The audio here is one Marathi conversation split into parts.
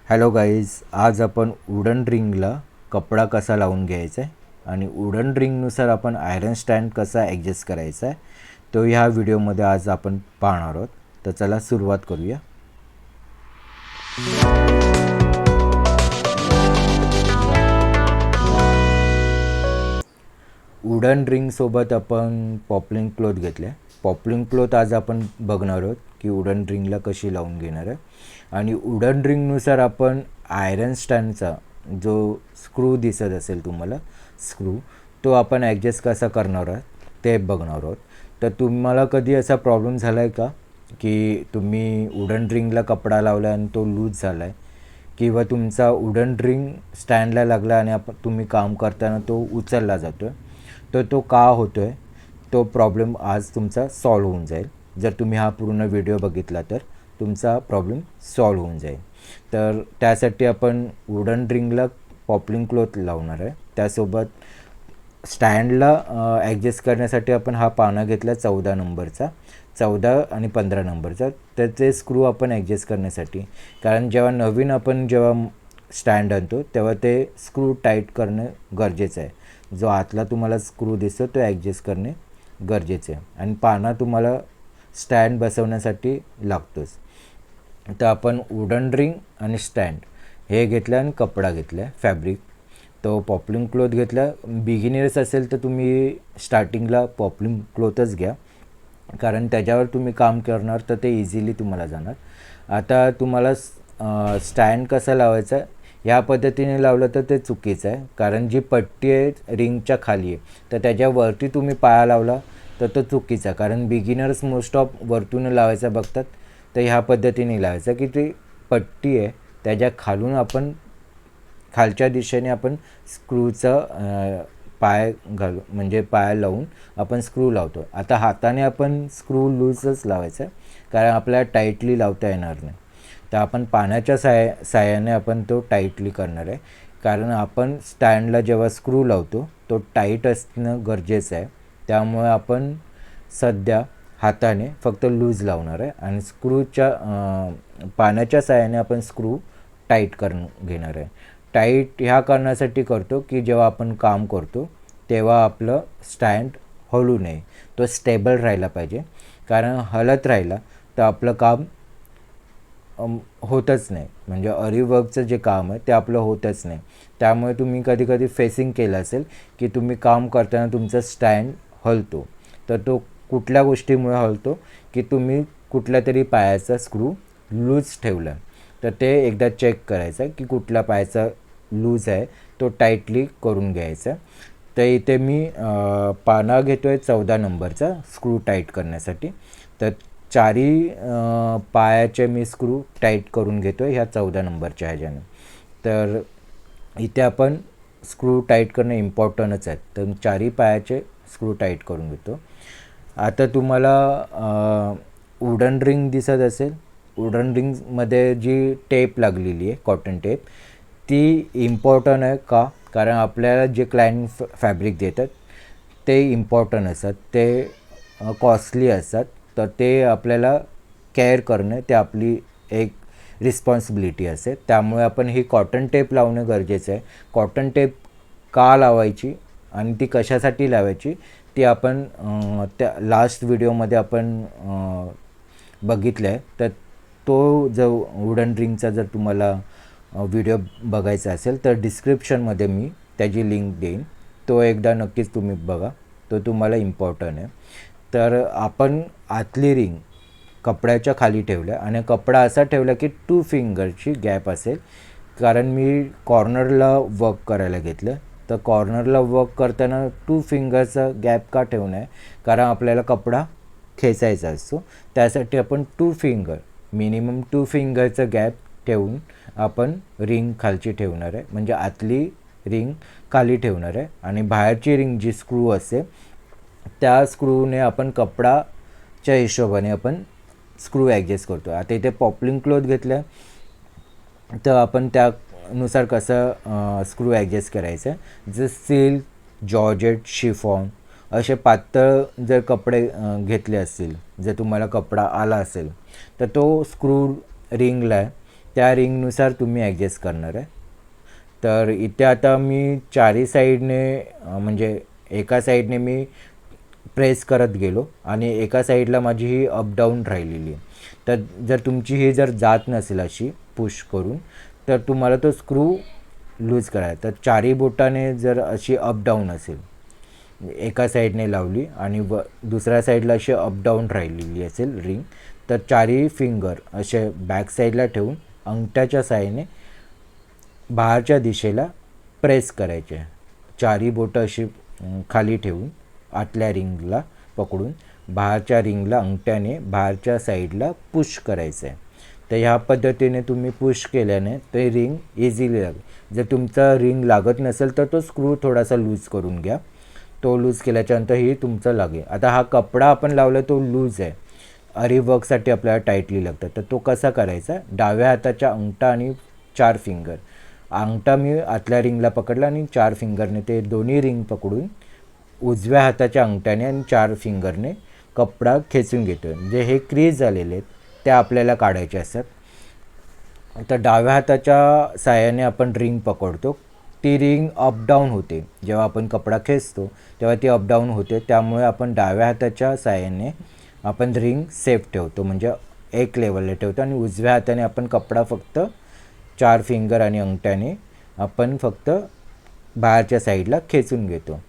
हॅलो गाईज, आज आपण वुडन रिंगला कपडा कसा लावून घ्यायचा आहे आणि वुडन रिंगनुसार आपण आयरन स्टँड कसा ॲडजस्ट करायचा आहे तो ह्या व्हिडिओमध्ये आज आपण पाहणार आहोत. तर चला सुरुवात करूया. वुडन रिंगसोबत आपण पॉपलिंग क्लोथ घेतले. पॉपलिंग क्लोथ आज आपण बघणार आहोत की वुडन रिंगला कशी लावून घेणार आहे आणि वुडन रिंगनुसार आपण आयरन स्टँडचा जो स्क्रू दिसत असेल तुम्हाला, स्क्रू तो आपण ॲडजस्ट कसा करणार आहोत ते बघणार आहोत. तर तुम्हाला कधी असा प्रॉब्लेम झाला आहे का की तुम्ही वुडन रिंगला कपडा लावला आणि तो लूज झाला आहे, किंवा तुमचा वुडन रिंग स्टँडला लागला आणि तुम्ही काम करताना तो उचलला जातो आहे, तर तो का होतो आहे तो प्रॉब्लेम आज तुमचा सॉल्व होऊन जाईल. जर तुम्ही हा पूर्ण व्हिडिओ बघितला तर तुमचा प्रॉब्लेम सॉल्व होऊन जाईल. तर त्यासाठी आपण वुडन रिंगला पॉपलिंग क्लोथ लावणार आहे. त्यासोबत स्टँडला ॲडजस्ट करण्यासाठी आपण हा पाना घेतला 14 नंबरचा, 14 आणि 15 नंबरचा. तर ते स्क्रू आपण ॲडजस्ट करण्यासाठी, कारण जेव्हा स्टँड आणतो तेव्हा ते स्क्रू टाईट करणं गरजेचं आहे. जो आतला तुम्हाला स्क्रू दिसतो तो ॲडजस्ट करणे गरजेचे आहे आणि पाना तुम्हाला स्टँड बसवण्यासाठी लागतोच. तर आपण वुडन रिंग आणि स्टँड हे घेतलं आणि कपडा घेतला आहे फॅब्रिक. तो पॉपलिंग क्लोथ घेतला. बिगिनर्स असेल तर तुम्ही स्टार्टिंगला पॉपलिंग क्लोथच घ्या, कारण त्याच्यावर तुम्ही काम करणार तर ते इझिली तुम्हाला जाणार. आता तुम्हाला स्टँड कसा लावायचा ह्या पद्धतीने लावलं तर ते चुकीचं आहे, कारण जी पट्टी आहे रिंगच्या खाली आहे तर त्याच्यावरती तुम्ही पाया लावला तर तो चुकीचा, कारण बिगिनर्स मोस्ट ऑफ वरतून लावायचा बघतात. तर ह्या पद्धतीने लावायचं की ती पट्टी आहे त्याच्या खालून आपण खालच्या दिशेने आपण स्क्रूचा पाय घालू, म्हणजे पाय लावून आपण स्क्रू लावतो. आता हाताने आपण स्क्रू लूजच लावायचा, कारण आपल्याला टाईटली लावता येणार नाही. तर आपण पाण्याच्या साहाय्याने आपण तो टाईटली करणार आहे, कारण आपण स्टँडला जेव्हा स्क्रू लावतो तो टाईट असणं गरजेचं आहे. त्यामुळे आपण सध्या हाताने फक्त लूज लावणार आहे आणि पाण्याच्या साहाय्याने आपण स्क्रू टाईट करून घेणार आहे. टाईट ह्या कारणासाठी करतो की जेव्हा आपण काम करतो तेव्हा आपलं स्टँड हलू नये, तो स्टेबल राहायला पाहिजे. कारण हलत राहिला तर आपलं काम होतच नाही, म्हणजे अरीवर्कचं जे काम आहे ते आपलं होतच नाही. त्यामुळे तुम्ही कधी कधी फेसिंग केलं असेल की तुम्ही काम करताना तुमचा स्टँड हलतो. तर तो कुठल्या गोष्टीमुळे हलतो की तुम्ही कुठल्या तरी पायाचा स्क्रू लूज ठेवला. तर ते एकदा चेक करायचं की कुठल्या पायाचा लूज आहे तो टाईटली करून घ्यायचा. तर इथे मी पाना घेतो आहे 14 नंबरचा स्क्रू टाईट करण्यासाठी. तर चारी पायाचे मी स्क्रू टाईट करून घेतो आहे ह्या 14 नंबरच्या ह्याच्यानं. तर इथे आपण स्क्रू टाईट करणं इम्पॉर्टंटच आहे. तर चारी पायाचे स्क्रू टाईट करून घेतो. आता तुम्हाला वुडन रिंग दिसत असेल. वुडन रिंगमध्ये जी टेप लागलेली आहे, कॉटन टेप, ती इम्पॉर्टंट आहे का, कारण आपल्याला जे क्लायंट फॅब्रिक देतात ते इम्पॉर्टंट असतात, ते कॉस्टली असतात. तर ते आपल्याला केअर करणं ते आपली एक रिस्पॉन्सिबिलिटी असते. त्यामुळे आपण ही कॉटन टेप लावणं गरजेचं आहे. कॉटन टेप का लावायची आणि ती कशासाठी लावायची ती आपण त्या लास्ट व्हिडिओमध्ये आपण बघितलं आहे. तर तो जो वुडन रिंगचा जर तुम्हाला व्हिडिओ बघायचा असेल तर डिस्क्रिप्शनमध्ये मी त्याची लिंक देईन, तो एकदा नक्कीच तुम्ही बघा, तो तुम्हाला इम्पॉर्टंट आहे. तर आपण आतली रिंग कपड्याच्या खाली ठेवल्या आणि कपडा असा ठेवला की 2 फिंगरची गॅप असेल, कारण मी कॉर्नरला वर्क करायला घेतलं. तर कॉर्नरला वर्क करताना 2 फिंगरचा गॅप का ठेवणं आहे, कारण आपल्याला कपडा खेचायचा असतो. त्यासाठी आपण 2 फिंगर मिनिमम 2 फिंगरचा गॅप ठेवून आपण रिंग खालची ठेवणार आहे, म्हणजे आतली रिंग खाली ठेवणार आहे आणि बाहेरची रिंग जी स्क्रू असते त्या स्क्रूने आपण कपडाच्या हिशोबाने आपण स्क्रू ॲडजस्ट करतो. आता इथे पॉपलिंग क्लोथ घेतलं तर आपण त्यानुसार कसं स्क्रू ॲडजस्ट करायचं आहे. जर सिल्क, जॉर्जेट, शिफॉन असे पातळ जर कपडे घेतले असतील, जर तुम्हाला कपडा आला असेल तर तो स्क्रू रिंगला त्या रिंगनुसार तुम्ही ॲडजस्ट करणार आहे. तर इथे आता मी चारही साईडने म्हणजे एका साईडने मी प्रेस करत गेलो आणि एका साईडला माझी ही अप डाऊन राहिलेली आहे. तर जर तुमची ही जर जात नसेल अशी पुश करून, तर तुम्हाला तो स्क्रू लूज करायचा. तर चारही बोटाने जर अशी अप डाऊन असेल, एका साईडने लावली आणि दुसऱ्या साईडला अशी अप डाऊन राहिलेली असेल रिंग, तर चारही फिंगर असे बॅक साईडला ठेवून अंगठ्याच्या साहाय्याने बाहेरच्या दिशेला प्रेस करायचे. चारही बोटं अशी खाली ठेवून आतल्या रिंगला पकडून बाहेरच्या रिंगला अंगठ्याने बाहेरच्या साईडला पुश करायचं आहे. तर ह्या पद्धतीने तुम्ही पुश केल्याने ते रिंग इझिली लागेल. जर तुमचा रिंग लागत नसेल तर तो स्क्रू थोडासा लूज करून घ्या. तो लूज केल्याच्यानंतर ही तुमचं लागेल. आता हा कपडा आपण लावला तो लूज आहे, अरी वर्कसाठी आपल्याला टाईटली लागतं. तर तो कसा करायचा, डाव्या हाताच्या अंगठा आणि 4 फिंगर, अंगठा मी आतल्या रिंगला पकडला आणि 4 फिंगरने ते दोन्ही रिंग पकडून उजव्या हाताच्या अंगठ्याने आणि 4 फिंगरने कपडा खेचून घेतो. जे हे क्रीज झालेले आहेत ते आपल्याला काढायचे असतात. तर डाव्या हाताच्या साहाय्याने आपण रिंग पकडतो. ती रिंग अप डाऊन होते जेव्हा आपण कपडा खेचतो, तेव्हा ती अप डाऊन होते. त्यामुळे आपण डाव्या हाताच्या साहाय्याने आपण रिंग सेफ ठेवतो, म्हणजे एक लेवलला ठेवतो. आणि उजव्या हाताने आपण कपडा फक्त 4 फिंगर आणि अंगठ्याने आपण फक्त बाहेरच्या साईडला खेचून घेतो.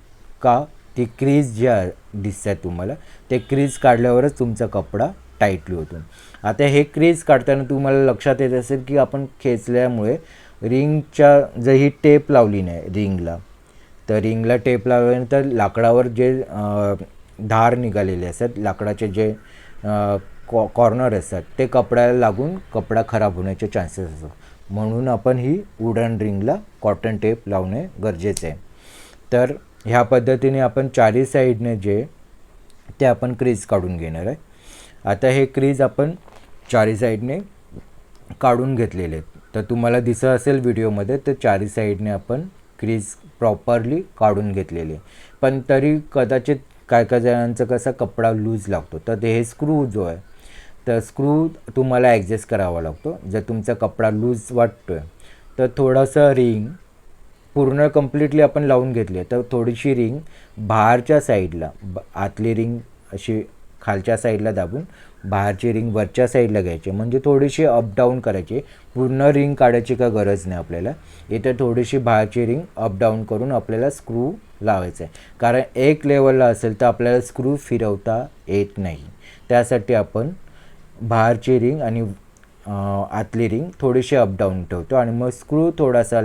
का, ती क्रीज ज्या दिसतात तुम्हाला, ते क्रीज काढल्यावरच तुमचा कपडा टाईटली होतो. आता हे क्रीज काढताना तुम्हाला लक्षात येत असेल की आपण खेचल्यामुळे रिंगच्या जर ही टेप लावली नाही रिंगला, तर रिंगला टेप लावल्यानंतर लाकडावर जे धार निघालेले असतात, लाकडाचे जे कॉर्नर असतात, ते कपड्याला लागून कपडा खराब होण्याचे चान्सेस असतात. म्हणून आपण ही वुडन रिंगला कॉटन टेप लावणे गरजेचे आहे. तर ह्या पद्धतीने आपण चारही साईडने जे ते आपण क्रीज काढून घेणार आहे. आता हे क्रीज आपण चारही साईडने काढून घेतलेले आहेत. तर तुम्हाला दिसत असेल व्हिडिओमध्ये, तर चारही साईडने आपण क्रीज प्रॉपरली काढून घेतलेले. पण तरी कदाचित काय काय जणांचं कसा कपडा लूज लागतो, तर हे स्क्रू जो आहे, तर स्क्रू तुम्हाला ॲडजस्ट करावा लागतो. जर तुमचा कपडा लूज वाटतो आहे तर थोडंसं रिंग पूर्ण कम्प्लिटली आपण लावून घेतली आहे, तर थोडीशी रिंग बाहेरच्या साईडला, आतली रिंग अशी खालच्या साईडला दाबून बाहेरची रिंग वरच्या साईडला घ्यायची, म्हणजे थोडीशी अप डाऊन करायची. पूर्ण रिंग काढायची का गरज नाही आपल्याला. इथे थोडीशी बाहेरची रिंग अप डाऊन करून आपल्याला स्क्रू लावायचं आहे. कारण एक लेवलला असेल तर आपल्याला स्क्रू फिरवता येत नाही. त्यासाठी आपण बाहेरची रिंग आणि आतली रिंग थोडीशी अप डाऊन ठेवतो आणि मग स्क्रू थोडासा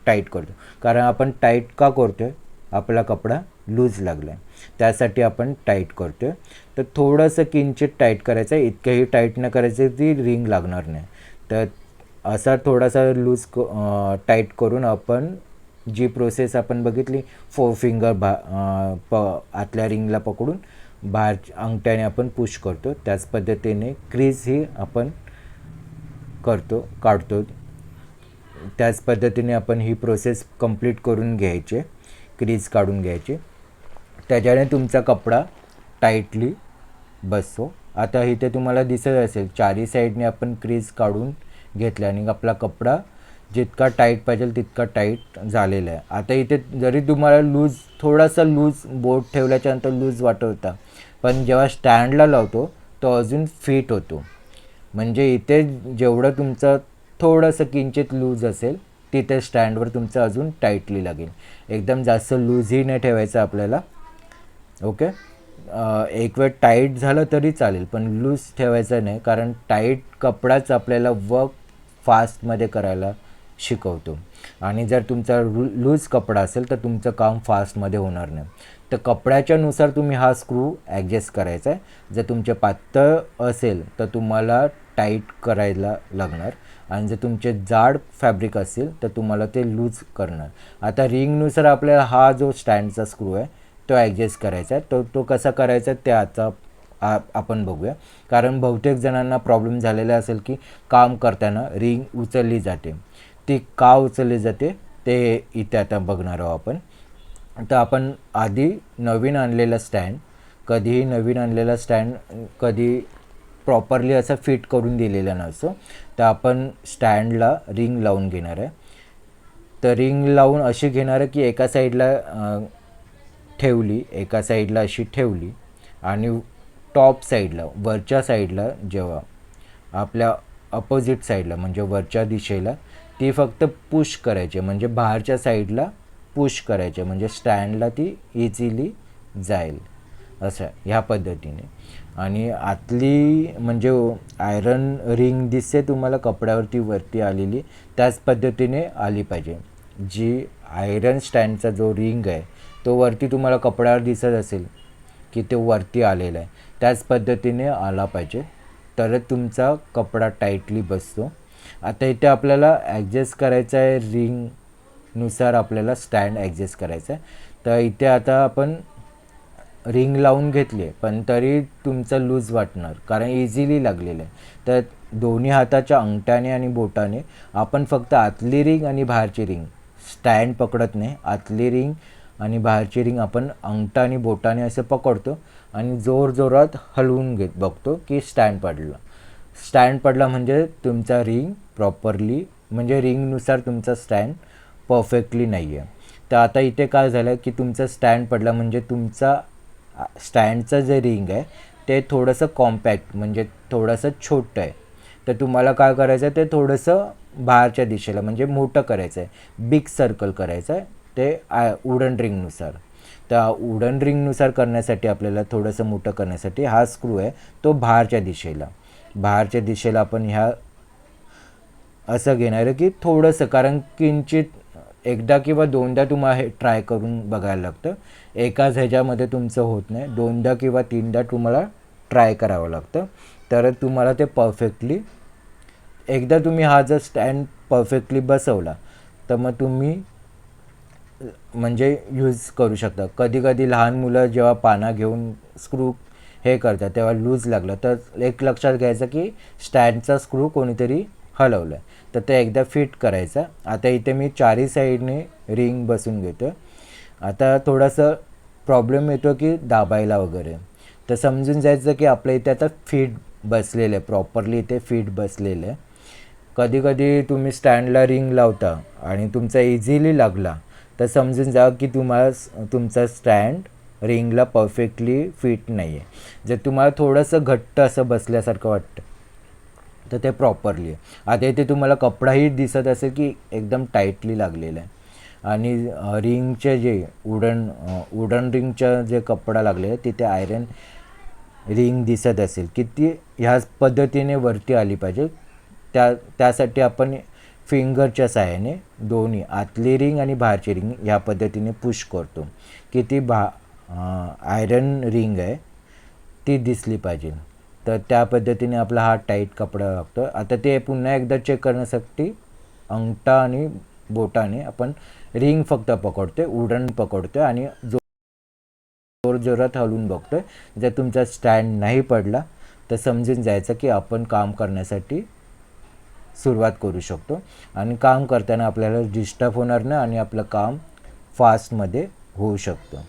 टाईट करतो. कारण आपण टाईट का करतो आहे, आपला कपडा लूज लागला आहे त्यासाठी आपण टाईट करतो आहे. तर थोडंसं किंचित टाईट करायचं आहे, इतकंही टाईट न करायचं ती रिंग लागणार नाही. तर असा थोडासा लूज टाईट करून आपण जी प्रोसेस आपण बघितली, 4 फिंगर आतल्या रिंगला पकडून बाहेर अंगठ्याने आपण पुश करतो, त्याच पद्धतीने क्रीज ही आपण काढतो. त्याच पद्धतीने आपण ही प्रोसेस कंप्लीट करून घ्यायची, क्रीज काढून घ्यायची. त्याच्याने तुमचा कपडा टाईटली बसतो. आता इथे तुम्हाला दिसत असेल चारही साईडने आपण क्रीज काढून घेतल्या आणि आपला कपडा जितका टाईट पाहिजे तितका टाईट झालेला आहे. आता इथे जरी तुम्हाला थोडासा लूज बोट ठेवल्याच्यानंतर लूज वाटत होता, पण जेव्हा स्टँडला लावतो तो अजून फिट होतो. म्हणजे इथे जेवढं तुमचं थोडंसं किंचित लूज असेल तिथे स्टँडवर तुमचं अजून टाईटली लागेल. एकदम जास्त लूजही नाही ठेवायचं आपल्याला. ओके, एक वेळ टाईट झालं तरी चालेल, पण लूज ठेवायचं नाही. कारण टाईट कपडाच आपल्याला वर्क फास्टमध्ये करायला शिकवतो. आणि जर तुमचा लूज कपडा असेल तर तुमचं काम फास्टमध्ये होणार नाही. तर कपड्याच्यानुसार तुम्ही हा स्क्रू ॲडजस्ट करायचा आहे. जर तुमचे पातळ असेल तर तुम्हाला टाईट करायला लागणार, आणि जर तुमचे जाड फॅब्रिक असेल तर तुम्हाला ते लूज करणार. आता रिंगनुसार आपल्याला हा जो स्टँडचा स्क्रू आहे तो ॲडजस्ट करायचा आहे. तो कसा करायचा ते आता आपण बघूया. कारण बहुतेक जणांना प्रॉब्लेम झालेला असेल की काम करताना रिंग उचलली जाते. ती का उचलली जाते ते इथे आता बघणार आहोत आपण. तर आपण आधी नवीन आणलेला स्टँड, कधीही नवीन आणलेला स्टँड कधी प्रॉपरली असं फिट करून दिलेला नसतो. तर आपण स्टँडला रिंग लावून घेणार आहे. तर रिंग लावून अशी घेणार आहे की एका साईडला ठेवली, एका साईडला अशी ठेवली आणि टॉप साईडला वरच्या साईडला जेव्हा आपल्या अपोजिट साईडला म्हणजे वरच्या दिशेला ती फक्त पुश करायची, म्हणजे बाहेरच्या साईडला पुश करायचे, म्हणजे स्टँडला ती इझिली जाईल असं ह्या पद्धतीने. आणि आतली म्हणजे आयरन रिंग दिसते तुम्हाला कपड्यावरती वरती आलेली, त्याच पद्धतीने आली पाहिजे. जी आयरन स्टँडचा जो रिंग आहे तो वरती तुम्हाला कपड्यावर दिसत असेल की तो वरती आलेला आहे, त्याच पद्धतीने आला पाहिजे, तरच तुमचा कपडा टाईटली बसतो. आता इथे आपल्याला ॲडजस्ट करायचं आहे, रिंगनुसार आपल्याला स्टँड ॲडजस्ट करायचं आहे. तर इथे आता आपण रिंग लावून घेतली आहे, पण तरी तुमचं लूज वाटणार कारण इझिली लागलेलं आहे. तर दोन्ही हाताच्या अंगठ्याने आणि बोटाने आपण फक्त आतली रिंग आणि बाहेरची रिंग, स्टँड पकडत नाही, आतली रिंग आणि बाहेरची रिंग आपण अंगठा आणि बोटाने असं पकडतो आणि जोरात हलवून घेत बघतो की स्टँड पडला. स्टँड पडला म्हणजे तुमचा रिंग प्रॉपरली, म्हणजे रिंगनुसार तुमचा स्टँड परफेक्टली नाही आहे. तर आता इथे काय झालं की तुमचा स्टँड पडला म्हणजे तुमचा स्टँडचं जे रिंग आहे ते थोडंसं कॉम्पॅक्ट म्हणजे थोडंसं छोटं आहे. तर तुम्हाला काय करायचं आहे, ते थोडंसं बाहेरच्या दिशेला म्हणजे मोठं करायचं आहे, बिग सर्कल करायचं आहे ते वुडन रिंगनुसार. तर वुडन रिंगनुसार करण्यासाठी आपल्याला थोडंसं मोठं करण्यासाठी हा स्क्रू आहे तो बाहेरच्या दिशेला आपण ह्या असं घेणार आहे की थोडंसं, कारण किंचित एकदा किंवा दोनदा तुम्हाला हे ट्राय करून बघायला लागतं. एकाच ह्याच्यामध्ये तुमचं होत नाही, दोनदा किंवा तीनदा तुम्हाला ट्राय करावं लागतं, तर तुम्हाला ते परफेक्टली, एकदा तुम्ही हा जर स्टँड परफेक्टली बसवला तर मग तुम्ही म्हणजे यूज करू शकता. कधी लहान मुलं जेव्हा पाना घेऊन स्क्रू हे करतात तेव्हा लूज लागलं तर एक लक्षात घ्यायचं की स्टँडचा स्क्रू कोणीतरी हलवलं आहे, तर ते एकदा फिट करायचं. आता इथे मी चारही साईडने रिंग बसून घेतो. आता थोडंसं प्रॉब्लेम येतो की दाबायला वगैरे, तर समजून जायचं की आपल्या इथे आता फिट बसलेलं आहे, प्रॉपरली इथे फिट बसलेलं आहे. कधी तुम्ही स्टँडला रिंग लावता आणि तुमचा इझिली लागला तर समजून जा की तुमचा स्टँड रिंगला परफेक्टली फिट नाही आहे. जर तुम्हाला थोडंसं घट्ट असं बसल्यासारखं वाटतं तर ते प्रॉपरली आहे. आता इथे तुम्हाला कपडाही दिसत असेल की एकदम टाईटली लागलेला आहे आणि रिंगचे जे वुडन रिंगच्या जे कपडा लागले आहे तिथे आयरन रिंग दिसत असेल की ती ह्याच पद्धतीने वरती आली पाहिजे. त्यासाठी आपण फिंगरच्या साहाय्याने दोन्ही आतली रिंग आणि बाहेरची रिंग ह्या पद्धतीने पुश करतो की ती आयरन रिंग आहे ती दिसली पाहिजे. तर त्या पद्धतीने आपला हा टाईट कपडा लागतो. आता ते पुन्हा एकदा चेक करण्यासाठी अंगठा आणि बोटाने आपण रिंग फक्त पकडतो, वुडन पकडतो आणि जोरात हलवून बघतो. जर तुमचा स्टँड नाही पडला तर समजून जायचं की आपण काम करण्यासाठी सुरुवात करू शकतो आणि काम करताना आपल्याला डिस्टर्ब होणार नाही आणि आपलं काम फास्टमध्ये होऊ शकतं.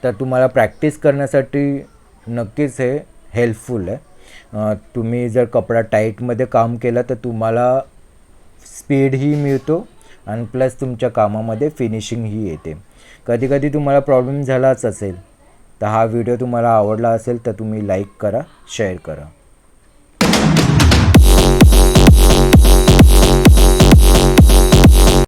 तर तुम्हाला प्रॅक्टिस करण्यासाठी नक्कीच हे हेल्पफुल आहे. तुम्ही जर कपडा टाईटमध्ये काम केलं तर तुम्हाला स्पीडही मिळतो आणि प्लस तुमच्या कामामध्ये फिनिशिंगही येते. कधी तुम्हाला प्रॉब्लेम झालाच असेल तर हा व्हिडिओ तुम्हाला आवडला असेल तर तुम्ही लाईक करा, शेअर करा.